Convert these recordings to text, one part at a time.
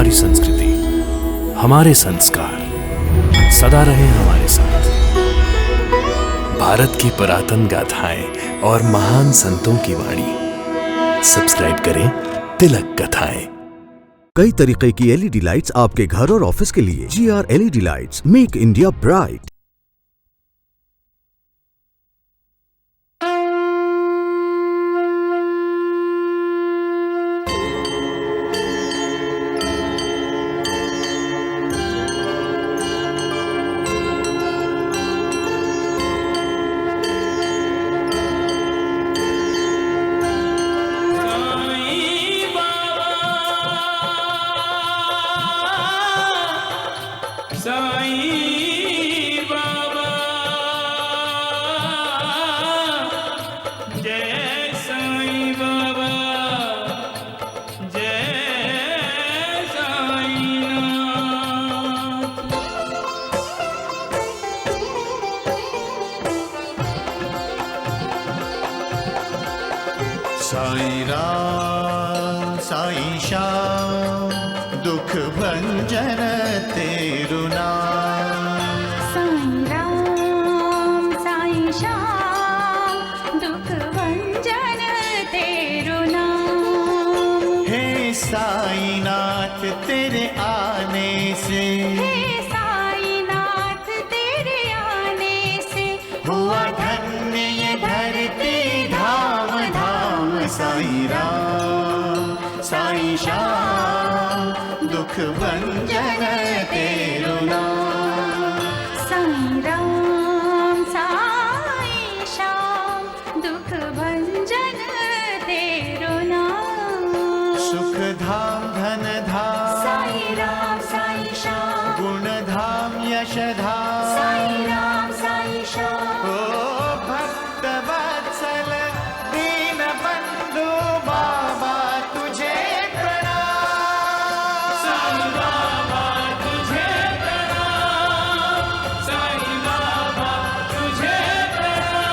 हमारी संस्कृति, हमारे संस्कार सदा रहे हमारे साथ। भारत की पुरातन गाथाएं और महान संतों की वाणी। सब्सक्राइब करें तिलक कथाएं। कई तरीके की एलईडी लाइट्स आपके घर और ऑफिस के लिए। GR LED lights, make India bright. Sai Ram Sai Shyam दुख भंजन तेरु नाम। साईं राम साईं श्याम दुख भंजन तेरु नाम। हे साईं नाथ तेरे आने से, हे साईं नाथ तेरे आने से हुआ धन्य ये धरती धाम धाम। साईं राम साईं श्याम दुख भंजन तेरु नाम। साईं राम साईं श्याम दुख भंजन तेरु नाम। सुख धाम धन धाम साईं राम साईं श्याम गुण धाम यश धाम। साईं राम साईं श्याम ओ भक्त वत्सल दीन बंधु बाबा तुझे प्रणाम। साईं बाबा तुझे प्रणाम। साईं बाबा तुझे प्रणाम।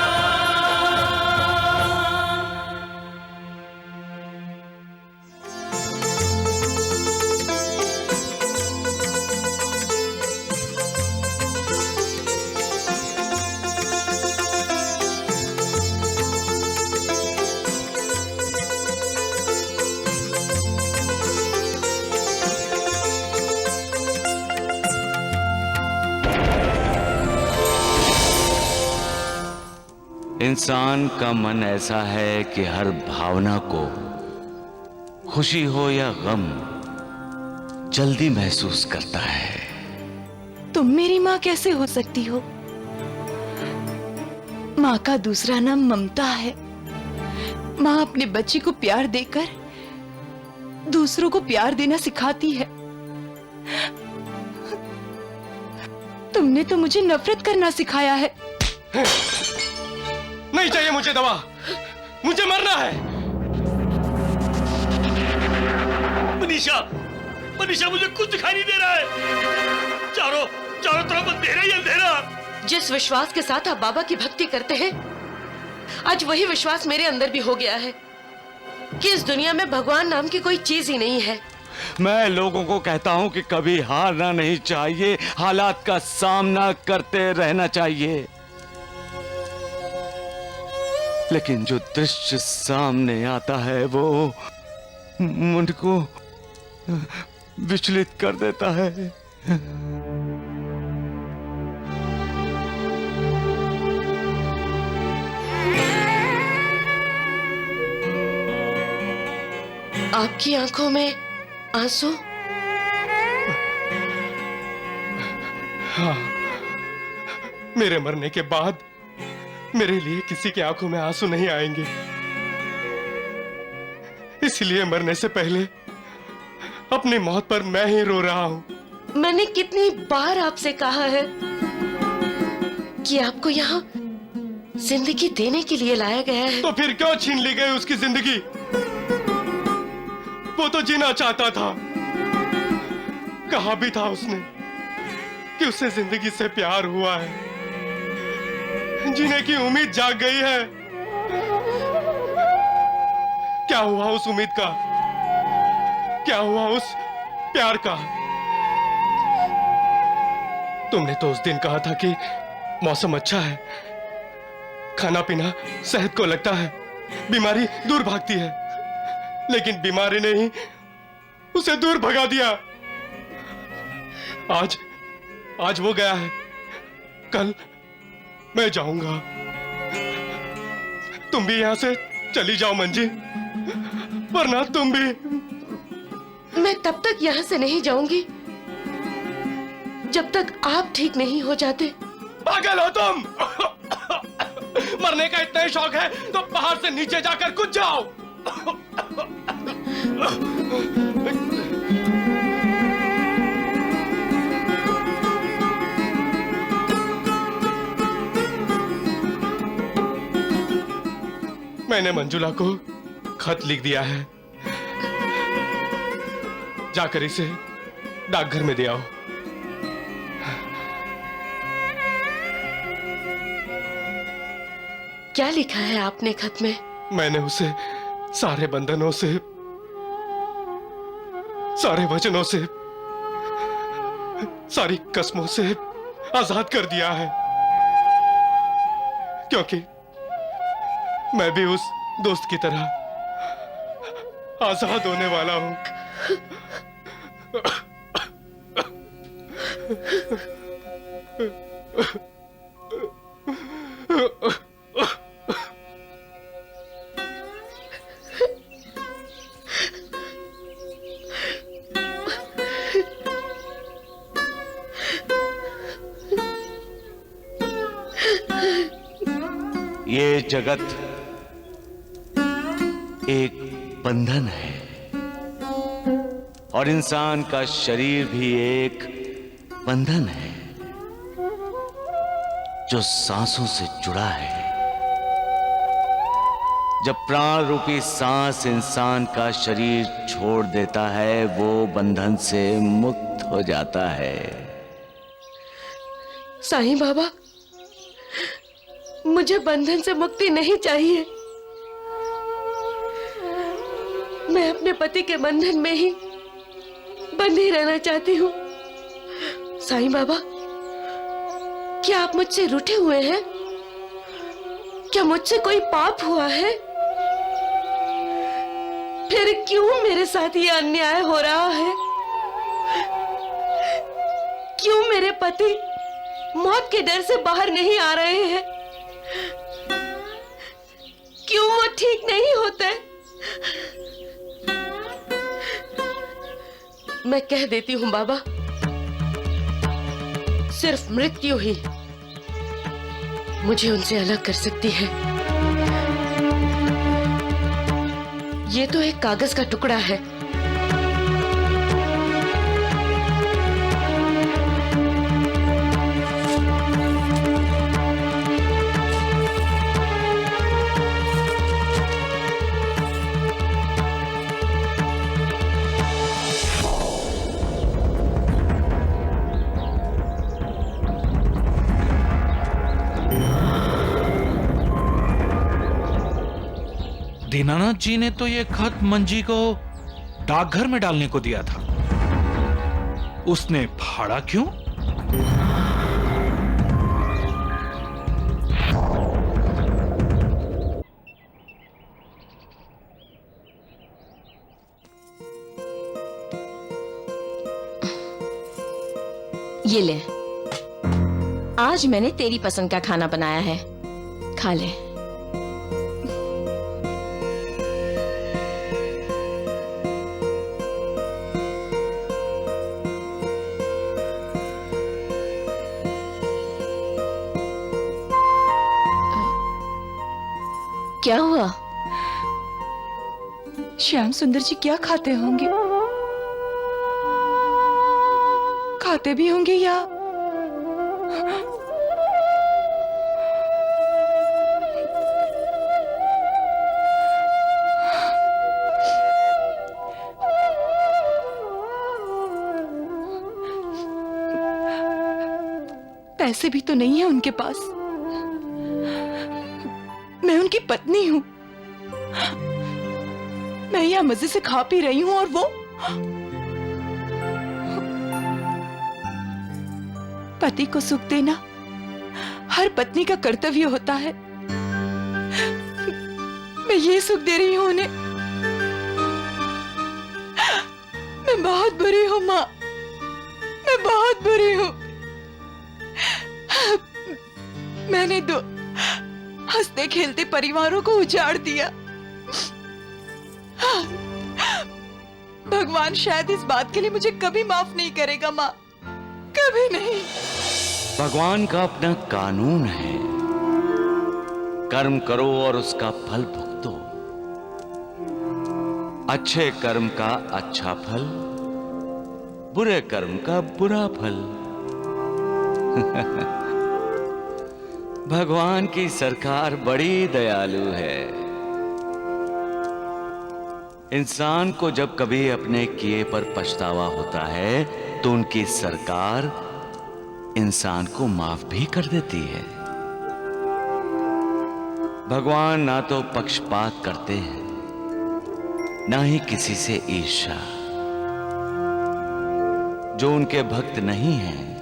इंसान का मन ऐसा है कि हर भावना को, खुशी हो या गम, जल्दी महसूस करता है। तुम मेरी माँ कैसे हो सकती हो? माँ का दूसरा नाम ममता है। माँ अपने बच्चे को प्यार देकर दूसरों को प्यार देना सिखाती है। तुमने तो मुझे नफरत करना सिखाया है। नहीं चाहिए मुझे दवा, मुझे मरना है। मनीषा, मनीषा मुझे कुछ दिखाई नहीं दे रहा है। चारों तरफ अंधेरा ही अंधेरा। जिस विश्वास के साथ आप बाबा की भक्ति करते हैं, आज वही विश्वास मेरे अंदर भी हो गया है कि इस दुनिया में भगवान नाम की कोई चीज ही नहीं है। मैं लोगों को कहता हूं कि कभी हारना नहीं चाहिए, हालात का सामना करते रहना चाहिए। लेकिन जो दृश्य सामने आता है वो मन को विचलित कर देता है। आपकी आंखों में आंसू? हाँ, मेरे मरने के बाद मेरे लिए किसी की आंखों में आंसू नहीं आएंगे। इसलिए मरने से पहले अपनी मौत पर मैं ही रो रहा हूं। मैंने कितनी बार आपसे कहा है कि आपको यहाँ जिंदगी देने के लिए लाया गया है। तो फिर क्यों छीन ली गई उसकी जिंदगी? वो तो जीना चाहता था। कहा भी था उसने कि उसे जिंदगी से प्यार हुआ है, जीने की उम्मीद जाग गई है। क्या हुआ उस उम्मीद का? क्या हुआ उस प्यार का। तुमने तो उस दिन कहा था कि मौसम अच्छा है, खाना पीना सेहत को लगता है, बीमारी दूर भागती है, लेकिन बीमारी ने ही उसे दूर भगा दिया। आज वो गया है, कल मैं जाऊंगा। तुम भी यहां से चली जाओ मंजी, वरना तुम भी। मैं तब तक यहाँ से नहीं जाऊंगी जब तक आप ठीक नहीं हो जाते। पागल हो तुम? मरने का इतना ही शौक है तो पहाड़ से नीचे जाकर कूद जाओ। मैंने मंजुला को खत लिख दिया है, जाकर इसे डाकघर में दे आओ। क्या लिखा है आपने खत में? मैंने उसे सारे बंधनों से, सारे वचनों से, सारी कसमों से आजाद कर दिया है, क्योंकि मैं भी उस दोस्त की तरह आजाद होने वाला हूं। ये जगत एक बंधन है और इंसान का शरीर भी एक बंधन है जो सांसों से जुड़ा है। जब प्राण रूपी सांस इंसान का शरीर छोड़ देता है, वो बंधन से मुक्त हो जाता है। साईं बाबा, मुझे बंधन से मुक्ति नहीं चाहिए। मैं अपने पति के बंधन में ही बंधी रहना चाहती हूँ। साईं बाबा, क्या आप मुझसे रूठे हुए हैं? क्या मुझसे कोई पाप हुआ है? फिर क्यों मेरे साथ ये अन्याय हो रहा है? क्यों मेरे पति मौत के डर से बाहर नहीं आ रहे हैं? क्यों वो ठीक नहीं होते? मैं कह देती हूँ बाबा, सिर्फ मृत्यु ही मुझे उनसे अलग कर सकती है। ये तो एक कागज का टुकड़ा है। दीनानाथ जी ने तो ये खत मंजी को डाकघर में डालने को दिया था। उसने फाड़ा क्यों? ये ले, आज मैंने तेरी पसंद का खाना बनाया है, खा ले। क्या हुआ? श्याम सुंदर जी क्या खाते होंगे? खाते भी होंगे या पैसे भी तो नहीं है उनके पास। मैं उनकी पत्नी हूं। मैं यहां मजे से खा पी रही हूं और पति को सुख देना हर पत्नी का कर्तव्य होता है। मैं ये सुख दे रही हूँ उन्हें। मैं बहुत बुरी हूँ माँ, मैं बहुत बुरी हूँ। मैंने दो हंसते खेलते परिवारों को उजाड़ दिया। भगवान शायद इस बात के लिए मुझे कभी माफ नहीं करेगा माँ, कभी नहीं। भगवान का अपना कानून है, कर्म करो और उसका फल भुगतो। अच्छे कर्म का अच्छा फल, बुरे कर्म का बुरा फल। भगवान की सरकार बड़ी दयालु है। इंसान को जब कभी अपने किए पर पछतावा होता है तो उनकी सरकार इंसान को माफ भी कर देती है। भगवान ना तो पक्षपात करते हैं, ना ही किसी से ईर्ष्या। जो उनके भक्त नहीं हैं,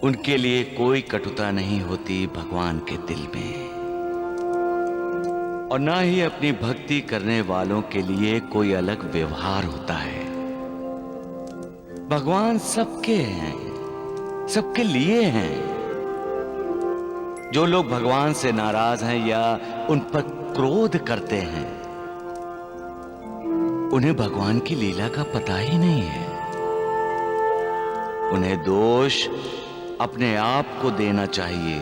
उनके लिए कोई कटुता नहीं होती भगवान के दिल में, और ना ही अपनी भक्ति करने वालों के लिए कोई अलग व्यवहार होता है। भगवान सबके हैं, सबके लिए हैं। जो लोग भगवान से नाराज हैं या उन पर क्रोध करते हैं, उन्हें भगवान की लीला का पता ही नहीं है। उन्हें दोष अपने आप को देना चाहिए,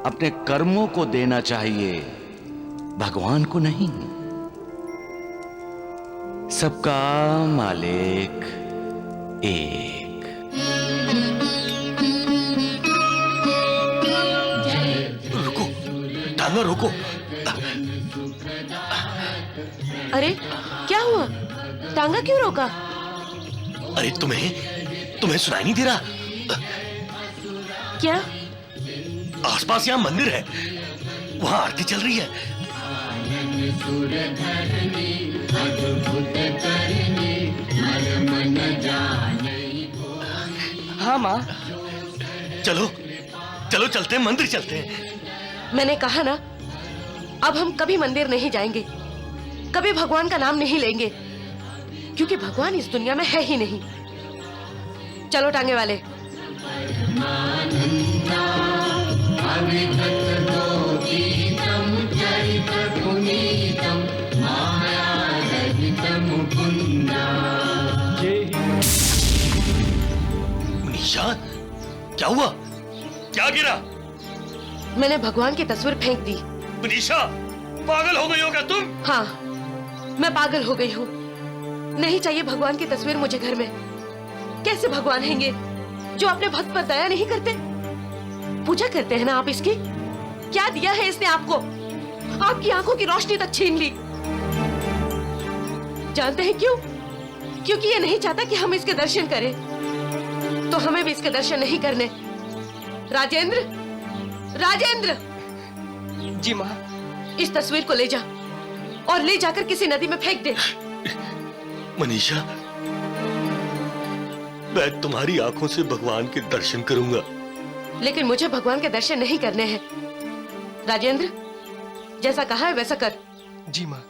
अपने कर्मों को देना चाहिए, भगवान को नहीं। सबका मालिक एक। रुको, टांगा रोको। अरे क्या हुआ? टांगा क्यों रोका? अरे तुम्हें सुनाई नहीं दे रहा? क्या? आसपास यहाँ मंदिर है, वहाँ आरती चल रही है। हाँ माँ। चलो चलो चलते हैं, मंदिर चलते हैं। मैंने कहा ना, अब हम कभी मंदिर नहीं जाएंगे, कभी भगवान का नाम नहीं लेंगे, क्योंकि भगवान इस दुनिया में है ही नहीं। चलो टांगे वाले। मनीषा, क्या हुआ? क्या गिरा? मैंने भगवान की तस्वीर फेंक दी। मनीषा, पागल हो गई हो क्या तुम? हाँ, मैं पागल हो गई हूँ। नहीं चाहिए भगवान की तस्वीर मुझे घर में। कैसे भगवान हैंगे जो अपने भक्त पर दया नहीं करते? पूजा करते हैं ना आप इसकी? क्या दिया है इसने आपको? आपकी आंखों की रोशनी तक छीन ली। जानते हैं क्यों? क्योंकि ये नहीं चाहता कि हम इसके दर्शन करें, तो हमें भी इसके दर्शन नहीं करने। राजेंद्र, राजेंद्र! जी माँ। इस तस्वीर को ले जा और ले जाकर किसी नदी में फेंक दे। मनीषा, मैं तुम्हारी आंखों से भगवान के दर्शन करूंगा। लेकिन मुझे भगवान के दर्शन नहीं करने हैं। राजेंद्र, जैसा कहा है वैसा कर। जी माँ।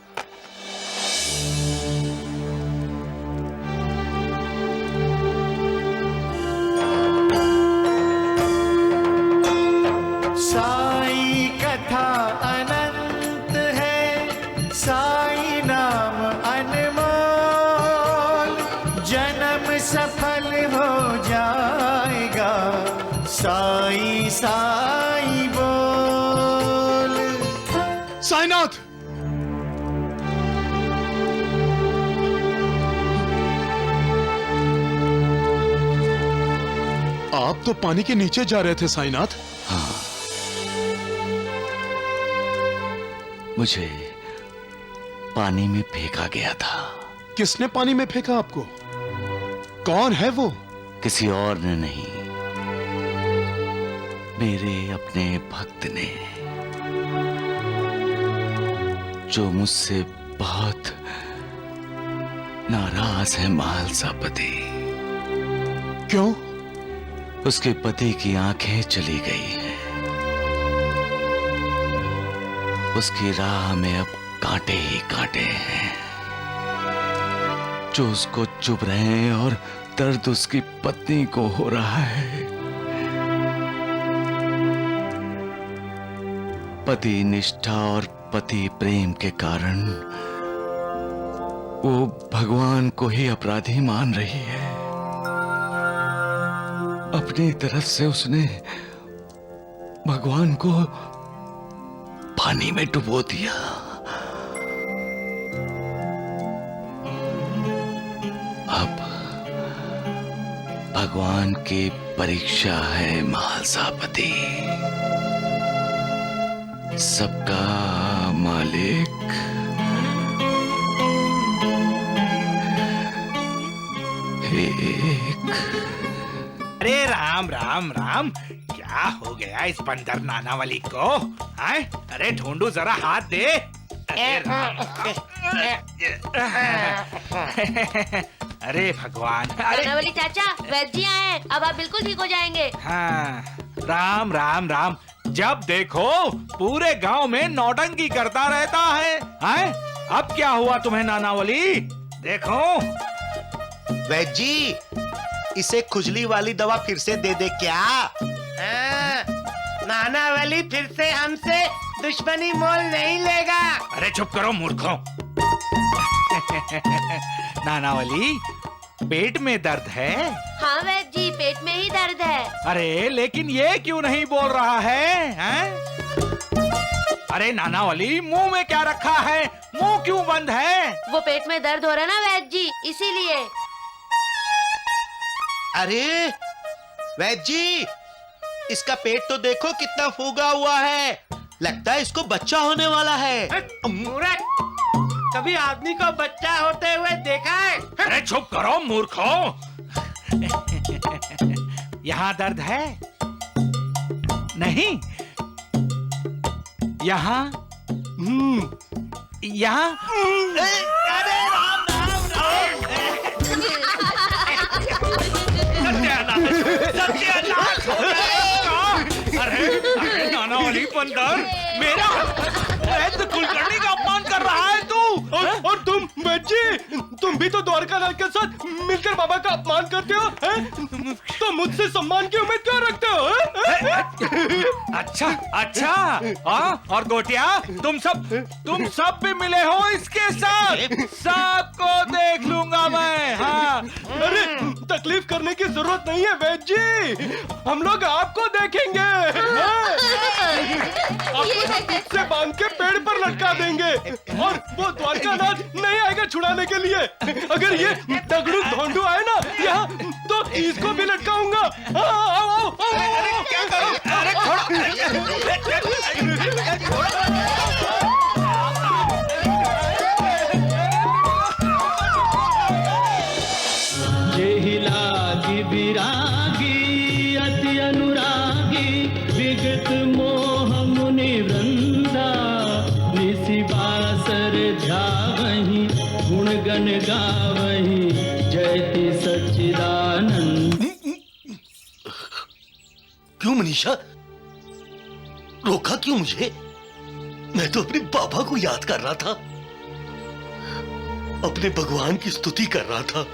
साई कथा अनंत है, साई नाम अनमोल, जन्म सफल हो जाएगा, साई साई बोल। साईनाथ! आप तो पानी के नीचे जा रहे थे साईनाथ। हाँ, मुझे पानी में फेंका गया था। किसने पानी में फेंका आपको? कौन है वो? किसी और ने नहीं, मेरे अपने भक्त ने, जो मुझसे बहुत नाराज है महालसापति। क्यों? उसके पति की आंखें चली गई हैं। उसकी राह में अब कांटे ही कांटे हैं जो उसको चुभ रहे हैं और दर्द उसकी पत्नी को हो रहा है। पति निष्ठा और पति प्रेम के कारण वो भगवान को ही अपराधी मान रही है। अपनी तरफ से उसने भगवान को पानी में डुबो दिया। अब भगवान की परीक्षा है महासापति, सबका मालिक। एक अरे राम राम राम, क्या हो गया इस बंदर नानावली को? हैं? अरे ढूंढू जरा, हाथ दे। अरे अरे भगवान, अरे नानावली चाचा, वैद्य जी आए हैं, अब आप बिल्कुल ठीक हो जाएंगे। हाँ, राम राम राम। जब देखो पूरे गांव में नौटंकी करता रहता है। हैं? अब क्या हुआ तुम्हें नानावली? देखो वैद्य जी, इसे खुजली वाली दवा फिर से दे दे क्या? नानावली फिर से हमसे दुश्मनी मोल नहीं लेगा। अरे चुप करो मूर्खों। नानावली, पेट में दर्द है? हाँ वैद्य जी, पेट में ही दर्द है। अरे लेकिन ये क्यों नहीं बोल रहा है? अरे नानावली, मुंह में क्या रखा है? मुंह क्यों बंद है? वो पेट में दर्द हो रहा है ना वैद्य जी, इसीलिए। अरे वैद्य जी, इसका पेट तो देखो कितना फूगा हुआ है, लगता है इसको बच्चा होने वाला है। मूर्ख, कभी आदमी को बच्चा होते हुए देखा है? अरे चुप करो मूर्खों। यहाँ दर्द है? नहीं। यहाँ? यहाँ? अरे राम राम राम। सत्यानाश हो जाएगा। अरे नानावली बंदर, मेरा वैद्य कुलकर्णी का अपमान कर रहा है तू। और तुम वैद्य जी, तुम भी तो द्वारकानाथ के साथ मिलकर बाबा का अपमान करते हो, हैं? तो मुझसे सम्मान की उम्मीद क्यों रखते हो? अच्छा अच्छा। और गोटिया, तुम सब भी मिले हो इसके साथ? सबको देख लूंगा मैं। हाँ। अरे तकलीफ करने की जरूरत नहीं है वैद्य जी, हम लोग आपको देखेंगे। आपको से बांध के पेड़ पर लटका देंगे और वो द्वारकानाथ नहीं आएगा छुड़ाने के लिए। अगर ये दगड़ू धोंडू आए ना यहाँ, तो इसको भी लटकाऊंगा। आओ। क्या करूं? अरे जेहिलागी विरागी अति अनुरागी विगत मोह मुनि वृंदा निशिबासर ध्यावहि गुण गण गावहि जयति सच्चिदानंद। क्यों मनीषा, रोका क्यों मुझे? मैं तो अपने बाबा को याद कर रहा था, अपने भगवान की स्तुति कर रहा था।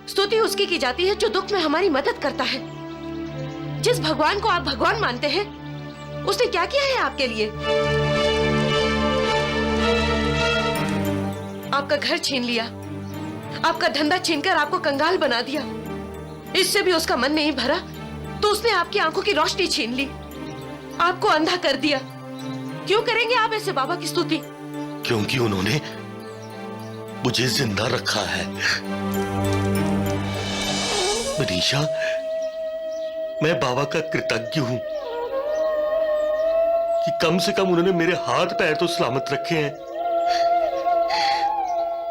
स्तुति उसकी की जाती है जो दुख में हमारी मदद करता है। जिस भगवान को आप भगवान मानते हैं, उसने क्या किया है आपके लिए? आपका घर छीन लिया, आपका धंधा छीनकर आपको कंगाल बना दिया। इससे भी उसका मन नहीं भरा तो उसने आपकी आंखों की रोशनी छीन ली, आपको अंधा कर दिया। क्यों करेंगे आप ऐसे बाबा की स्तुति? क्योंकि उन्होंने मुझे जिंदा रखा है। मनीषा, मैं बाबा का कृतज्ञ हूं कि कम से कम उन्होंने मेरे हाथ पैर तो सलामत रखे हैं।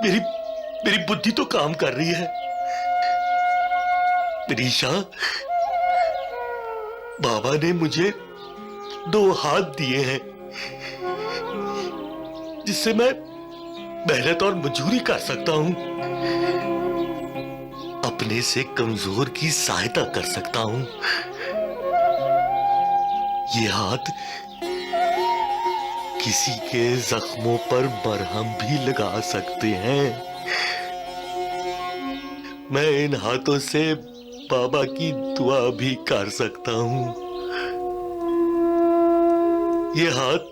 मेरी बुद्धि तो काम कर रही है। मनीषा, बाबा ने मुझे 2 हाथ दिए हैं जिससे मैं मेहनत और मजदूरी कर सकता हूं। अपने से कमजोर की सहायता कर सकता हूं। ये हाथ किसी के जख्मों पर मरहम भी लगा सकते हैं। मैं इन हाथों से बाबा की दुआ भी कर सकता हूं। ये हाथ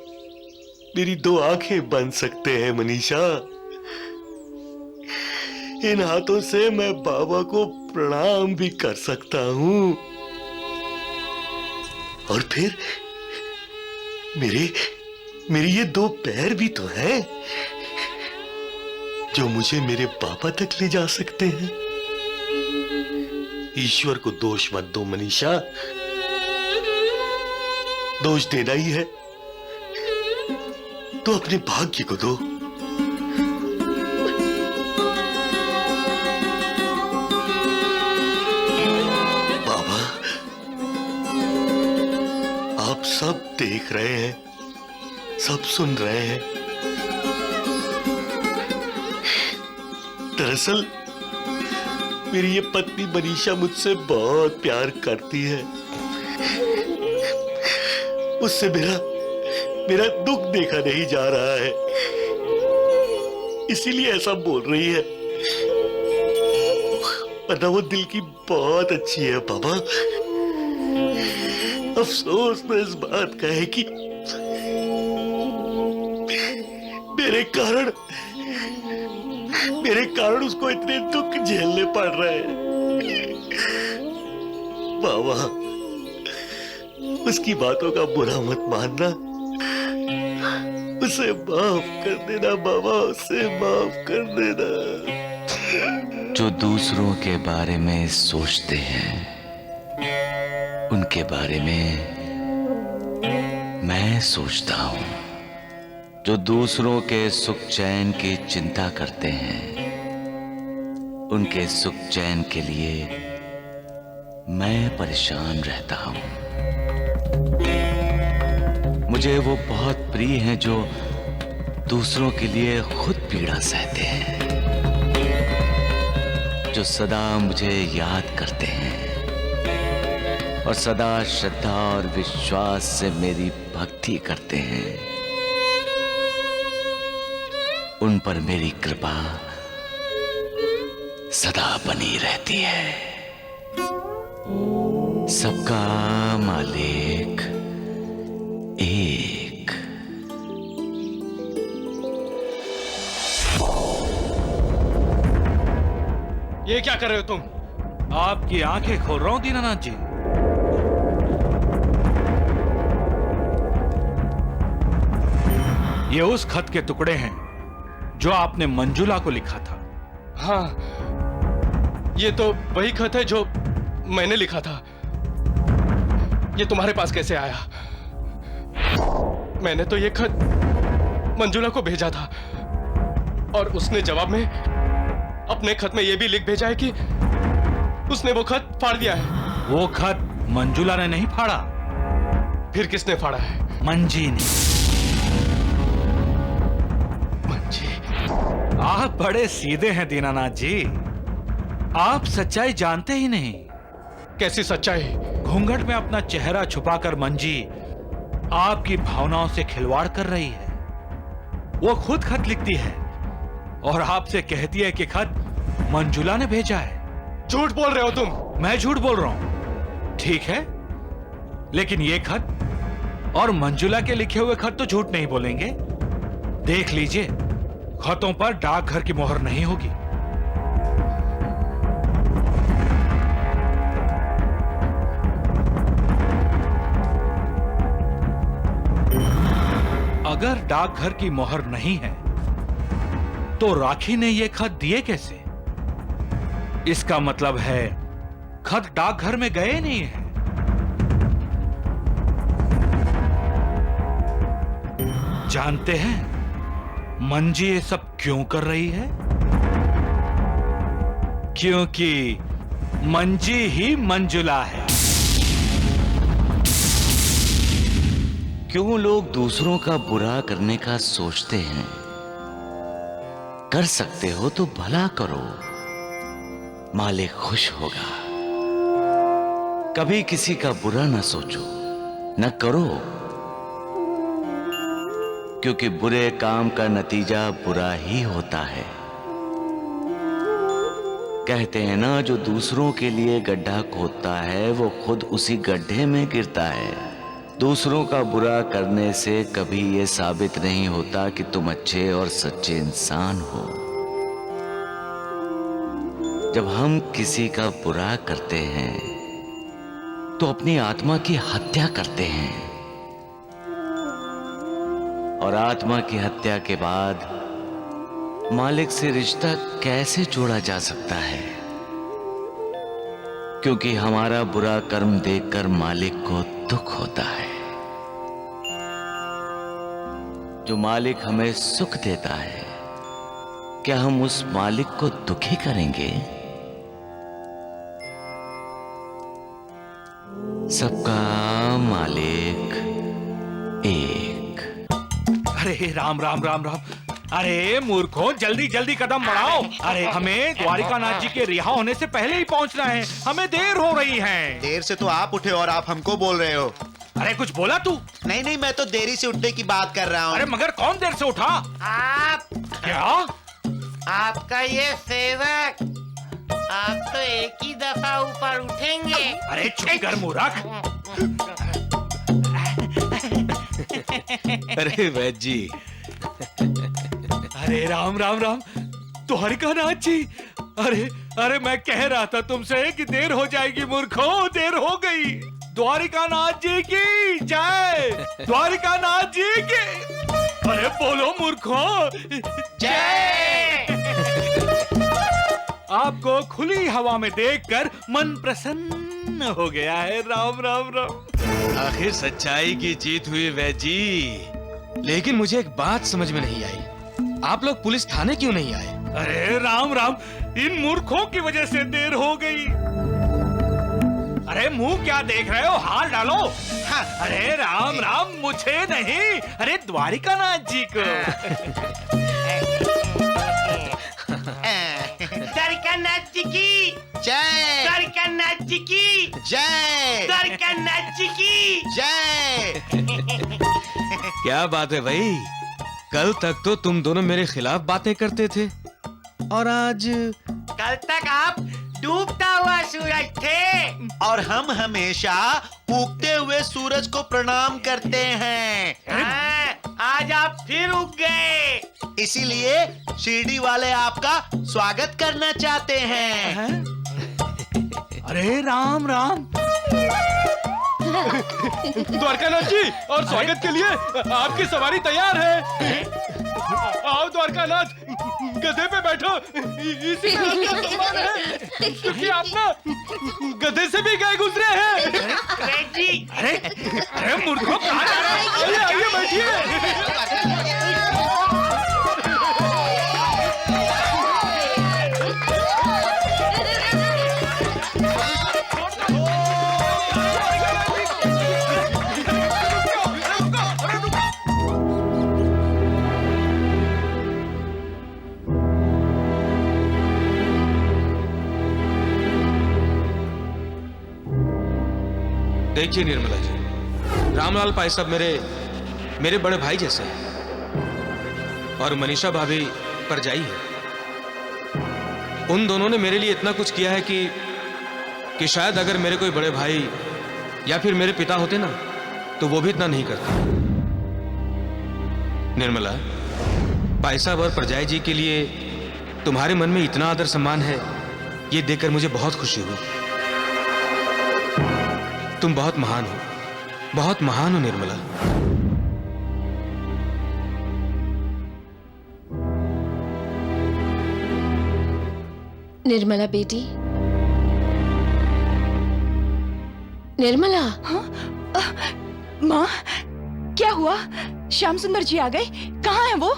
मेरी 2 आंखें बन सकते हैं मनीषा। इन हाथों से मैं बाबा को प्रणाम भी कर सकता हूं। और फिर मेरे ये 2 पैर भी तो हैं जो मुझे मेरे बाबा तक ले जा सकते हैं। ईश्वर को दोष मत दो मनीषा, दोष देना ही है तो अपने भाग्य को दो। बाबा, आप सब देख रहे हैं, सब सुन रहे हैं। दरअसल मेरी ये पत्नी मनीषा मुझसे बहुत प्यार करती है। उससे मेरा दुख देखा नहीं जा रहा है, इसीलिए ऐसा बोल रही है। वरना वो दिल की बहुत अच्छी है बाबा। अफसोस तो इस बात का है कि मेरे कारण उसको इतने दुख झेलने पड़ रहे हैं। बाबा, उसकी बातों का बुरा मत मानना, उसे माफ कर देना बाबा, उसे माफ कर देना। जो दूसरों के बारे में सोचते हैं उनके बारे में मैं सोचता हूं। जो दूसरों के सुख चैन की चिंता करते हैं उनके सुख चैन के लिए मैं परेशान रहता हूं। मुझे वो बहुत प्रिय हैं जो दूसरों के लिए खुद पीड़ा सहते हैं, जो सदा मुझे याद करते हैं और सदा श्रद्धा और विश्वास से मेरी भक्ति करते हैं। उन पर मेरी कृपा सदा बनी रहती है। सबका मालिक एक। ये क्या कर रहे हो तुम? आपकी आंखें खोल रहा हूं दीनानाथ जी। ये उस खत के टुकड़े हैं जो आपने मंजुला को लिखा था। हाँ, ये तो वही खत है जो मैंने लिखा था। ये तुम्हारे पास कैसे आया? मैंने तो ये खत मंजुला को भेजा था और उसने जवाब में अपने खत में ये भी लिख भेजा है कि उसने वो खत फाड़ दिया है। वो खत मंजुला ने नहीं फाड़ा। फिर किसने फाड़ा है? मंजी ने। आप बड़े सीधे हैं दीनानाथ जी, आप सच्चाई जानते ही नहीं। कैसी सच्चाई? घूंघट में अपना चेहरा छुपाकर मंजी आपकी भावनाओं से खिलवाड़ कर रही है। वो खुद खत लिखती है और आपसे कहती है कि खत मंजुला ने भेजा है। झूठ बोल रहे हो तुम। मैं झूठ बोल रहा हूं, ठीक है, लेकिन ये खत और मंजुला के लिखे हुए खत तो झूठ नहीं बोलेंगे। देख लीजिए, खतों पर डाकघर की मोहर नहीं होगी। अगर डाकघर की मोहर नहीं है तो राखी ने ये खत दिए कैसे? इसका मतलब है खत डाकघर में गए नहीं हैं। जानते हैं मंजी ये सब क्यों कर रही है? क्योंकि मंजी ही मंजुला है। क्यों लोग दूसरों का बुरा करने का सोचते हैं? कर सकते हो तो भला करो, मालिक खुश होगा। कभी किसी का बुरा ना सोचो, न करो, क्योंकि बुरे काम का नतीजा बुरा ही होता है। कहते हैं ना, जो दूसरों के लिए गड्ढा खोदता है वो खुद उसी गड्ढे में गिरता है। दूसरों का बुरा करने से कभी ये साबित नहीं होता कि तुम अच्छे और सच्चे इंसान हो। जब हम किसी का बुरा करते हैं तो अपनी आत्मा की हत्या करते हैं, और आत्मा की हत्या के बाद मालिक से रिश्ता कैसे जोड़ा जा सकता है? क्योंकि हमारा बुरा कर्म देखकर मालिक को दुख होता है। जो मालिक हमें सुख देता है, क्या हम उस मालिक को दुखी करेंगे? सबका मालिक एक। अरे राम राम राम राम। अरे मूर्खों, जल्दी जल्दी कदम बढ़ाओ। अरे हमें द्वारिकानाथ जी के रिहा होने से पहले ही पहुंचना है, हमें देर हो रही है। देर से तो आप उठे और आप हमको बोल रहे हो। अरे कुछ बोला तू? नहीं नहीं, मैं तो देरी से उठने की बात कर रहा हूँ। अरे मगर कौन देर से उठा? आप। क्या? आपका ये सेवक। आप तो एक ही दफा ऊपर उठेंगे। अरे चुप कर मूर्ख। अरे वैद्य जी। अरे राम राम राम, द्वारिकानाथ जी। अरे अरे मैं कह रहा था तुमसे कि देर हो जाएगी मूर्खों, देर हो गई। द्वारिकानाथ जी की जय, द्वारिकानाथ जी की। अरे बोलो मूर्खों, जय। आपको खुली हवा में देखकर मन प्रसन्न हो गया है। राम राम राम। आखिर सच्चाई की जीत हुई वैद्य जी। लेकिन मुझे एक बात समझ में नहीं आई, आप लोग पुलिस थाने क्यों नहीं आए? अरे राम राम, इन मूर्खों की वजह से देर हो गई। अरे मुंह क्या देख रहे हो, हाथ डालो। हाँ, अरे राम राम, मुझे नहीं, अरे द्वारिकानाथ जी को। द्वारिकानाथ जी की जय, द्वारिकानाथ जी की जय, द्वारिकानाथ जी की जय। क्या बात है भाई, कल तक तो तुम दोनों मेरे खिलाफ बातें करते थे और आज। कल तक आप डूबता हुआ सूरज थे और हम हमेशा उगते हुए सूरज को प्रणाम करते हैं। आज आप फिर उग गए, इसीलिए शिरडी वाले आपका स्वागत करना चाहते हैं। अरे राम राम। द्वारकानाथ जी, और स्वागत के लिए आपकी सवारी तैयार है। आओ द्वारकानाथ, गधे पे बैठो, इसी में आपका सम्मान है, क्योंकि आप ना गधे से भी गए गुजरे हैं। अरे अरे मूर्खों, कहाँ जा रहे हो? आइए आइए बैठिए। देखिए निर्मला जी, रामलाल भाई साहब मेरे बड़े भाई जैसे हैं और मनीषा भाभी परजाई है। उन दोनों ने मेरे लिए इतना कुछ किया है कि शायद अगर मेरे कोई बड़े भाई या फिर मेरे पिता होते ना तो वो भी इतना नहीं करते। निर्मला, भाई साहब और परजाई जी के लिए तुम्हारे मन में इतना आदर सम्मान है, ये देखकर मुझे बहुत खुशी हुई। तुम बहुत महान हो, बहुत महान हो निर्मला। निर्मला बेटी, निर्मला। हाँ? माँ, क्या हुआ? श्याम सुंदर जी आ गए? कहाँ हैं वो?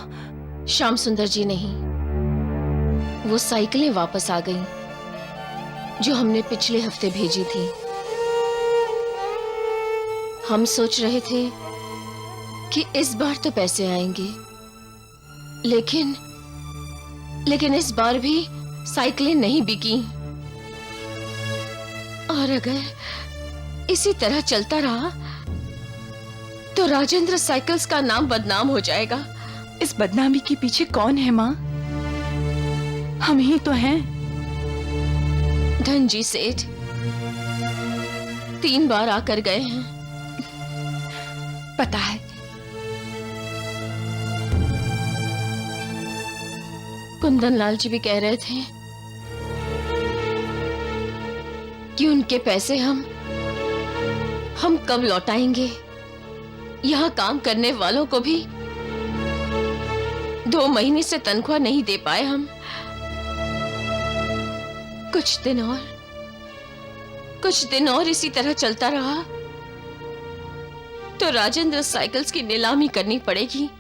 श्याम सुंदर जी नहीं, वो साइकिलें वापस आ गईं, जो हमने पिछले हफ्ते भेजी थी। हम सोच रहे थे कि इस बार तो पैसे आएंगे, लेकिन इस बार भी साइकिलें नहीं बिकी। और अगर इसी तरह चलता रहा तो राजेंद्र साइकिल्स का नाम बदनाम हो जाएगा। इस बदनामी के पीछे कौन है माँ? हम ही तो हैं। धनजी सेठ 3 बार आकर गए हैं। पता है। कुंदन लाल जी भी कह रहे थे कि उनके पैसे हम कब लौटाएंगे। यहाँ काम करने वालों को भी 2 महीने से तनख्वाह नहीं दे पाए हम। कुछ दिन और इसी तरह चलता रहा तो राजेंद्र साइकिल्स की नीलामी करनी पड़ेगी।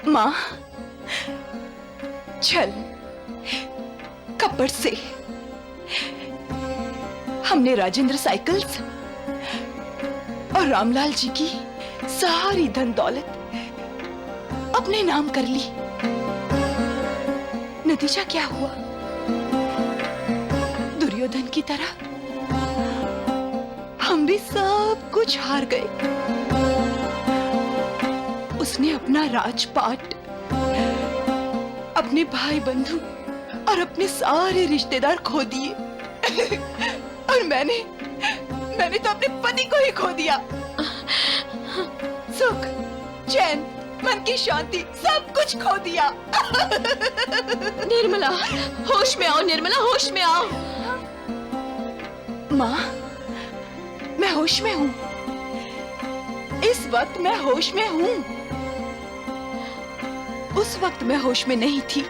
माँ चल, कपड़ से हमने राजेंद्र साइकिल्स और रामलाल जी की सारी धन दौलत अपने नाम कर ली। नतीजा क्या हुआ? दुर्योधन की तरह हम भी सब कुछ हार गए। उसने अपना राजपाट, अपने भाई बंधु और अपने सारे रिश्तेदार खो दिए। और मैंने तो अपने पति को ही खो दिया। सुख, चैन, मन की शांति सब कुछ खो दिया। निर्मला होश में आओ, निर्मला होश में आओ। माँ मैं होश में हूँ। इस वक्त मैं होश में हूँ। उस वक्त मैं होश में नहीं थी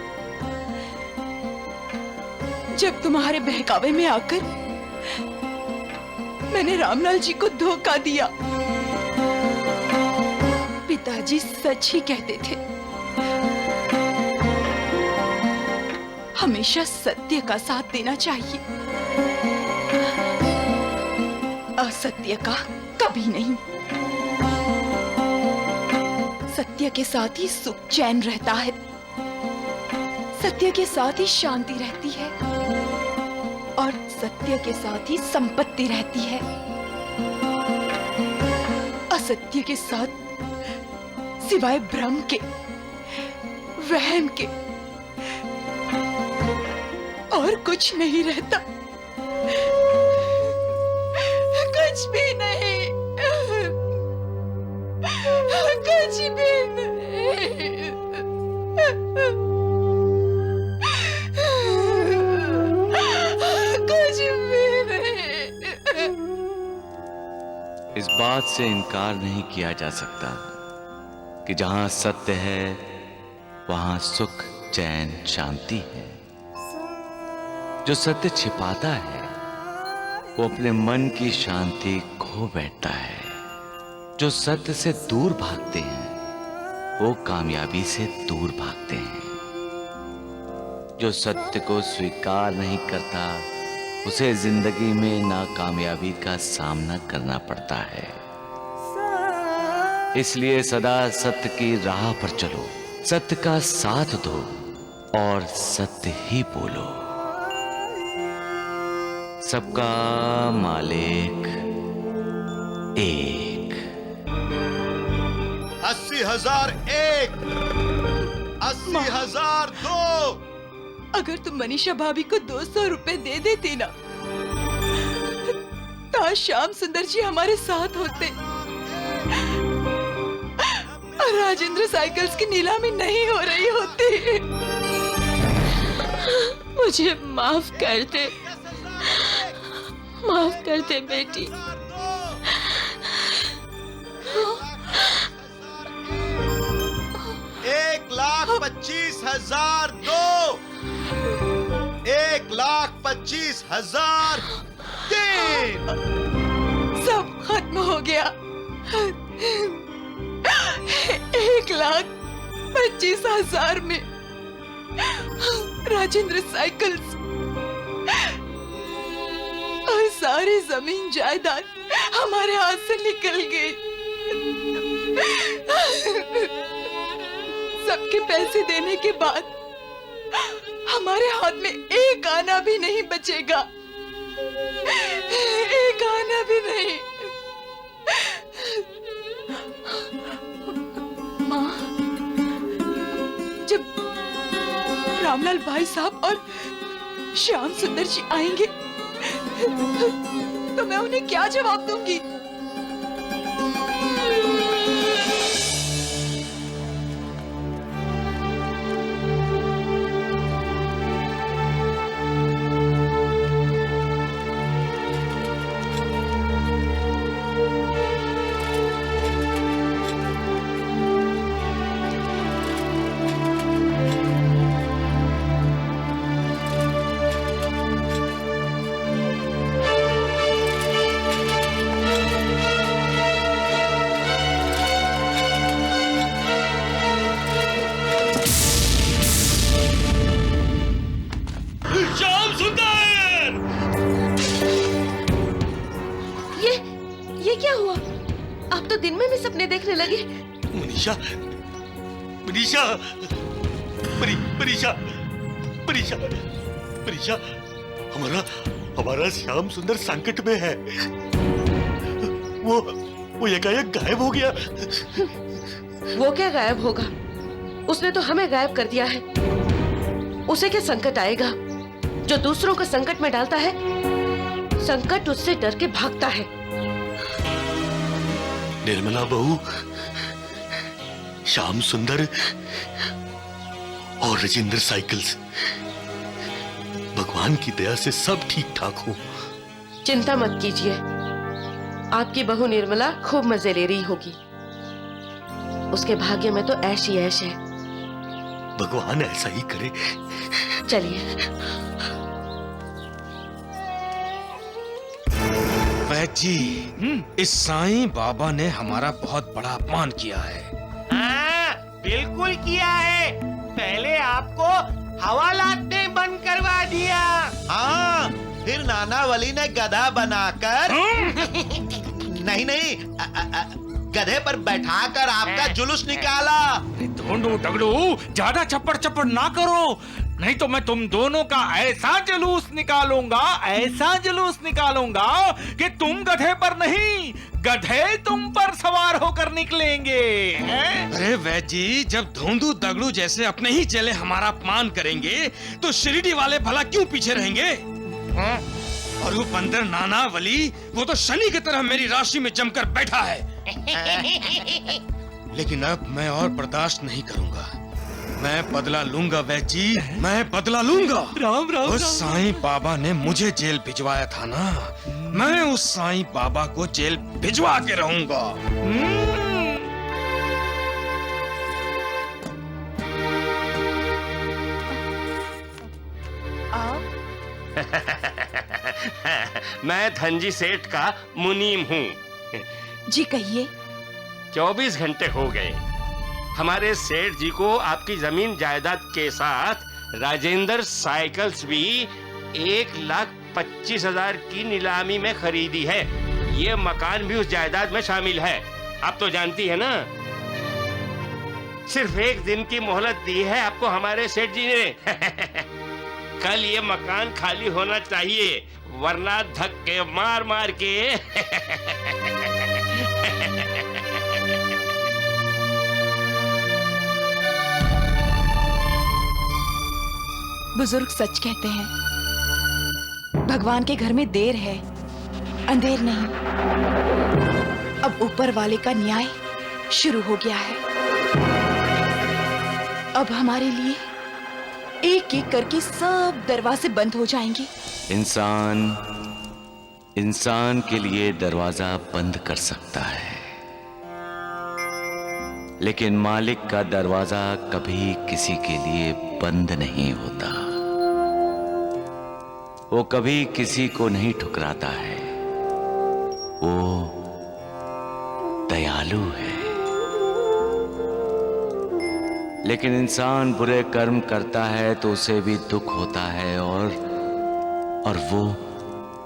जब तुम्हारे बहकावे में आकर मैंने रामलाल जी को धोखा दिया। पिताजी सच ही कहते थे, हमेशा सत्य का साथ देना चाहिए, असत्य का कभी नहीं। सत्य के साथ ही सुख चैन रहता है, सत्य के साथ ही शांति रहती है और सत्य के साथ ही संपत्ति रहती है। असत्य के साथ सिवाय भ्रम के, वहम के और कुछ नहीं रहता। कुछ भी नहीं, कुछ भी नहीं। कुछ भी नहीं। इस बात से इनकार नहीं किया जा सकता कि जहां सत्य है वहां सुख, चैन, शांति है। जो सत्य छिपाता है वो अपने मन की शांति खो बैठता है। जो सत्य से दूर भागते हैं वो कामयाबी से दूर भागते हैं। जो सत्य को स्वीकार नहीं करता उसे जिंदगी में नाकामयाबी का सामना करना पड़ता है। इसलिए सदा सत्य की राह पर चलो, सत्य का साथ दो और सत्य ही बोलो। सबका मालिक एक। 80,000 एक, 80,000 दो। अगर तुम मनीषा भाभी को 200 रुपए दे देती ना तो आज श्याम सुंदर जी हमारे साथ होते और राजेंद्र साइकिल्स की नीलामी नहीं हो रही होती। मुझे माफ कर दे, माफ कर दे बेटी। 1,25,000 दो, 1,25,000 तीन। सब खत्म हो गया। 1,25,000 में राजेंद्र साइकिल्स और सारी जमीन जायदाद हमारे हाथ से निकल गई। सबके पैसे देने के बाद हमारे हाथ में एक आना भी नहीं बचेगा, एक आना भी नहीं। माँ, जब रामलाल भाई साहब और श्याम सुंदर जी आएंगे तो मैं उन्हें क्या जवाब दूंगी? ये क्या हुआ? आप तो दिन में भी सपने देखने लगे। मनीषा, मनीषा, मनीषा, मनीषा, मनीषा, हमारा श्याम सुंदर संकट में है। वो एकाएक गायब हो गया। वो क्या गायब होगा? उसने तो हमें गायब कर दिया है। उसे क्या संकट आएगा? जो दूसरों को संकट में डालता है, संकट उससे डर के भागता है। निर्मला बहू, श्याम सुंदर और राजेंद्र साइकिल्स, भगवान की दया से सब ठीक ठाक हो। चिंता मत कीजिए, आपकी बहू निर्मला खूब मजे ले रही होगी। उसके भाग्य में तो ऐश ही ऐश है। भगवान ऐसा ही करे। चलिए। वैद्य जी, इस साईं बाबा ने हमारा बहुत बड़ा अपमान किया है। हाँ, बिल्कुल किया है। पहले आपको हवालात ने बंद करवा दिया। हाँ, फिर नानावली ने गधा बनाकर नहीं गधे पर बैठाकर आपका जुलूस निकाला। ढूंढू टगड़ू, ज्यादा चप्पड़ चप्पड़ ना करो, नहीं तो मैं तुम दोनों का ऐसा जुलूस निकालूंगा कि तुम गधे पर नहीं, गधे तुम पर सवार होकर निकलेंगे। अरे वैद्य जी, जब धोंदू दगड़ू जैसे अपने ही चेले हमारा अपमान करेंगे तो शिरडी वाले भला क्यों पीछे रहेंगे? और वो बंदर नानावली, वो तो शनि की तरह मेरी राशि में जमकर बैठा है। लेकिन अब मैं और बर्दाश्त नहीं करूंगा। मैं बदला लूंगा वैद्य जी, मैं बदला लूंगा। राम राम। उस साईं बाबा ने मुझे जेल भिजवाया था ना, मैं उस साईं बाबा को जेल भिजवा के रहूंगा। मैं धनजी सेठ का मुनीम हूँ। जी कहिए। 24 घंटे हो गए। हमारे सेठ जी को आपकी जमीन जायदाद के साथ राजेंद्र साइकिल्स भी 1,25,000 की नीलामी में खरीदी है। ये मकान भी उस जायदाद में शामिल है। आप तो जानती है ना। सिर्फ एक दिन की मोहलत दी है आपको हमारे सेठ जी ने। कल ये मकान खाली होना चाहिए, वरना धक्के मार मार के बुजुर्ग सच कहते हैं, भगवान के घर में देर है, अंधेर नहीं। अब ऊपर वाले का न्याय शुरू हो गया है। अब हमारे लिए एक एक करके सब दरवाजे बंद हो जाएंगे। इंसान के लिए दरवाजा बंद कर सकता है, लेकिन मालिक का दरवाजा कभी किसी के लिए बंद नहीं होता। वो कभी किसी को नहीं ठुकराता है। वो दयालु है। लेकिन इंसान बुरे कर्म करता है तो उसे भी दुख होता है, और वो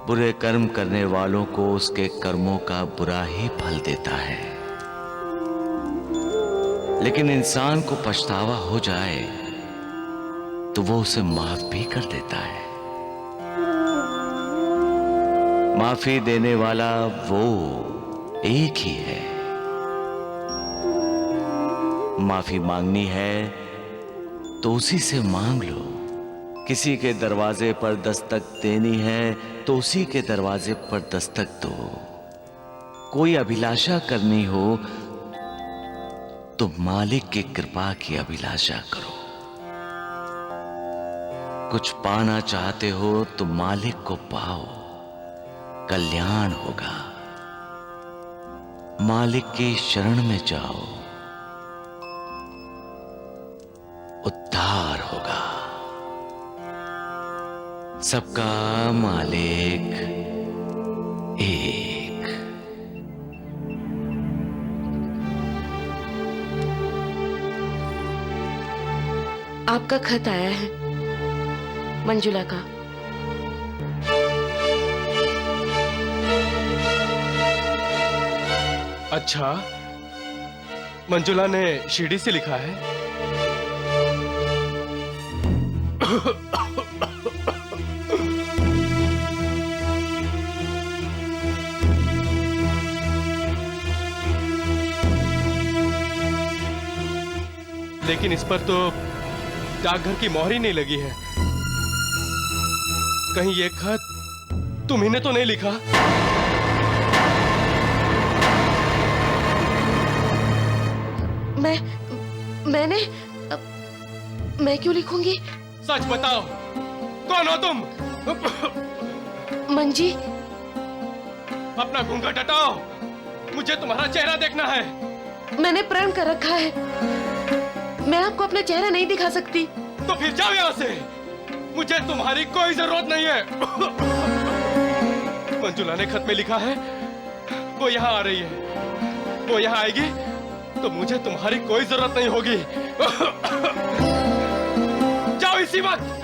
बुरे कर्म करने वालों को उसके कर्मों का बुरा ही फल देता है। लेकिन इंसान को पछतावा हो जाए तो वो उसे माफ भी कर देता है। माफी देने वाला वो एक ही है। माफी मांगनी है तो उसी से मांग लो। किसी के दरवाजे पर दस्तक देनी है तो उसी के दरवाजे पर दस्तक दो। कोई अभिलाषा करनी हो तो मालिक की कृपा की अभिलाषा करो। कुछ पाना चाहते हो तो मालिक को पाओ, कल्याण होगा। मालिक की शरण में जाओ, उद्धार होगा। सबका मालिक एक। आपका खत आया है मंजुला का। अच्छा, मंजुला ने शिरडी से लिखा है। लेकिन इस पर तो डाकघर की मोहर ही नहीं लगी है। कहीं ये खत तुम्ही ने तो नहीं लिखा? मैं क्यों लिखूंगी? सच बताओ, कौन हो तुम? मंजी। अपना घूंघट हटाओ, मुझे तुम्हारा चेहरा देखना है। मैंने प्रण कर रखा है, मैं आपको अपना चेहरा नहीं दिखा सकती। तो फिर जाओ यहाँ से, मुझे तुम्हारी कोई जरूरत नहीं है। मंजुला ने खत में लिखा है वो यहाँ आ रही है। वो यहाँ आएगी तो मुझे तुम्हारी कोई जरूरत नहीं होगी। जाओ इसी वक्त।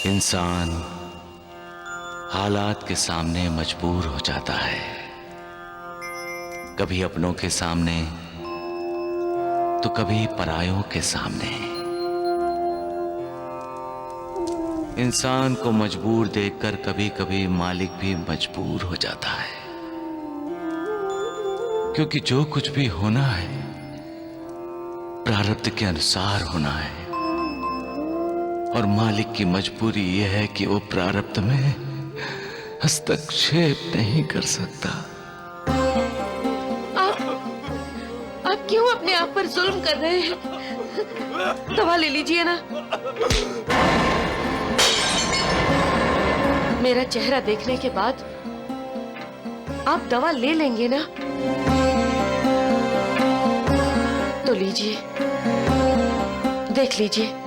इंसान हालात के सामने मजबूर हो जाता है, कभी अपनों के सामने तो कभी परायों के सामने। इंसान को मजबूर देखकर कभी कभी मालिक भी मजबूर हो जाता है, क्योंकि जो कुछ भी होना है प्रारब्ध के अनुसार होना है, और मालिक की मजबूरी यह है कि वो प्रारब्ध में हस्तक्षेप नहीं कर सकता। आप क्यों अपने आप पर जुल्म कर रहे हैं? दवा ले लीजिए ना। मेरा चेहरा देखने के बाद आप दवा ले लेंगे ना? तो लीजिए, देख लीजिए।